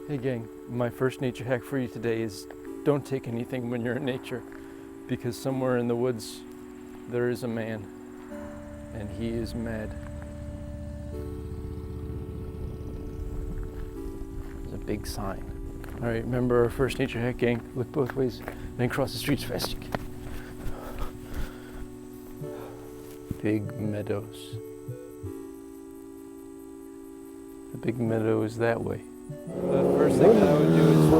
Hey gang, my first nature hack for you today is don't take anything when you're in nature, because somewhere in the woods there is a man and he is mad. There's a big sign. All right, remember our first nature hack, gang? Look both ways, then cross the streets fast as you can. Big meadows. The big meadow is that way. The first thing that I would do is the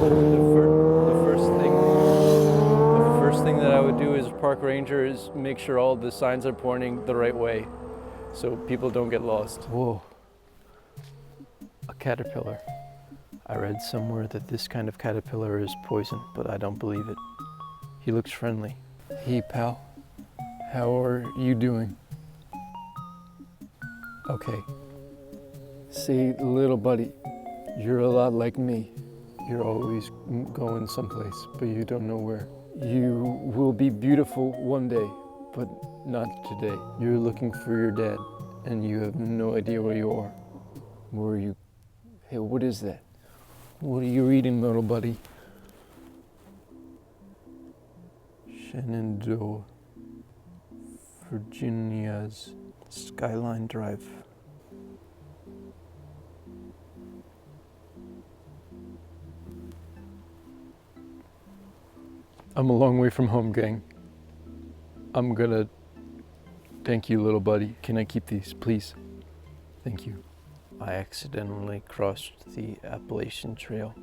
first thing that I would do as a park ranger is make sure all the signs are pointing the right way, so people don't get lost. Whoa, a caterpillar. I read somewhere that this kind of caterpillar is poison, but I don't believe it. He looks friendly. Hey pal, how are you doing? Okay. See, little buddy, you're a lot like me. You're always going someplace, but you don't know where. You will be beautiful one day, but not today. You're looking for your dad, and you have no idea where you are. Where are you? Hey, what is that? What are you reading, little buddy? Shenandoah, Virginia's Skyline Drive. I'm a long way from home, gang. I'm gonna thank you, little buddy. Can I keep these, please? Thank you. I accidentally crossed the Appalachian Trail.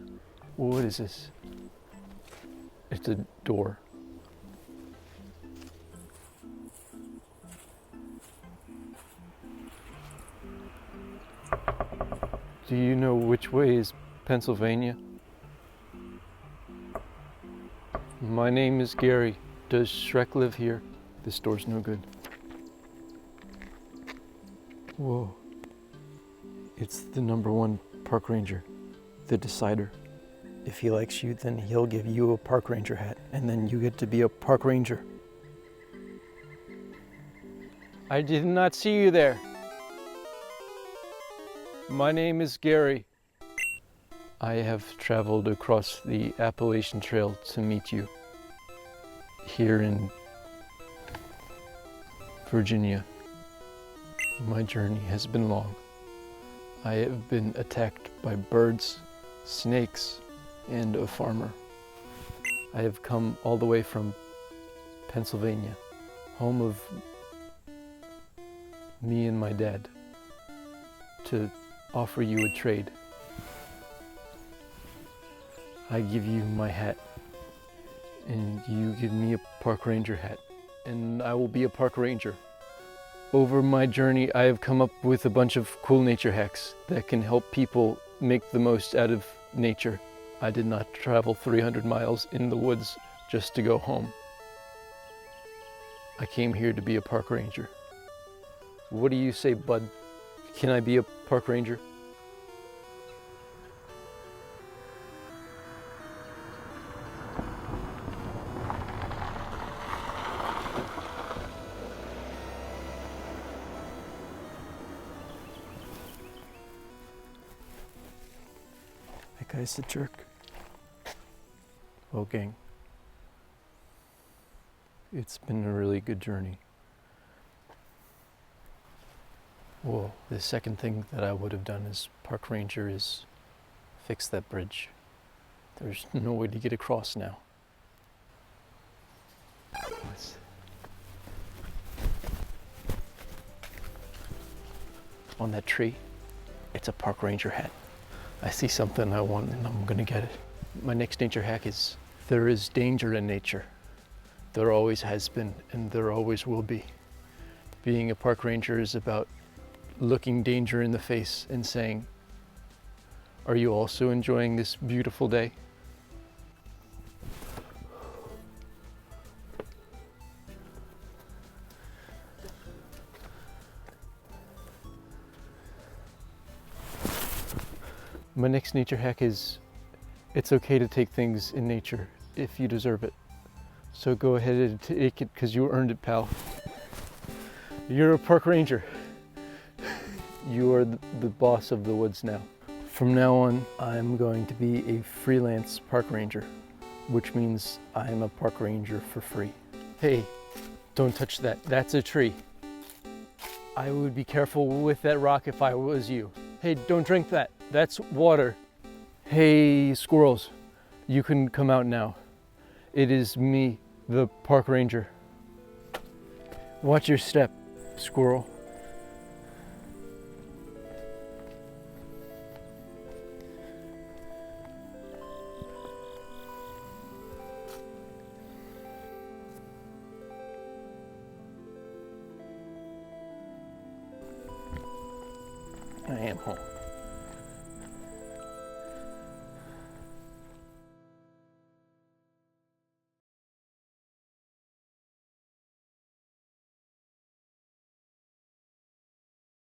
What is this? It's a door. Do you know which way is Pennsylvania? My name is Gary. Does Shrek live here? This door's no good. Whoa. It's the #1 park ranger, the decider. If he likes you, then he'll give you a park ranger hat, and then you get to be a park ranger. I did not see you there. My name is Gary. I have traveled across the Appalachian Trail to meet you here in Virginia. My journey has been long. I have been attacked by birds, snakes, and a farmer. I have come all the way from Pennsylvania, home of me and my dad, to offer you a trade. I give you my hat, and you give me a park ranger hat, and I will be a park ranger. Over my journey, I have come up with a bunch of cool nature hacks that can help people make the most out of nature. I did not travel 300 miles in the woods just to go home. I came here to be a park ranger. What do you say, bud? Can I be a park ranger? That guy's a jerk. Well, gang, it's been a really good journey. Well, the second thing that I would have done as park ranger is fix that bridge. There's no way to get across now. On that tree, it's a park ranger hat. I see something I want and I'm gonna get it. My next nature hack is there is danger in nature. There always has been and there always will be. Being a park ranger is about looking danger in the face and saying, are you also enjoying this beautiful day? My next nature hack is, it's okay to take things in nature if you deserve it. So go ahead and take it because you earned it, pal. You're a park ranger. You are the boss of the woods now. From now on, I'm going to be a freelance park ranger, which means I'm a park ranger for free. Hey, don't touch that. That's a tree. I would be careful with that rock if I was you. Hey, don't drink that. That's water. Hey, squirrels, you can come out now. It is me, the park ranger. Watch your step, squirrel. I am home.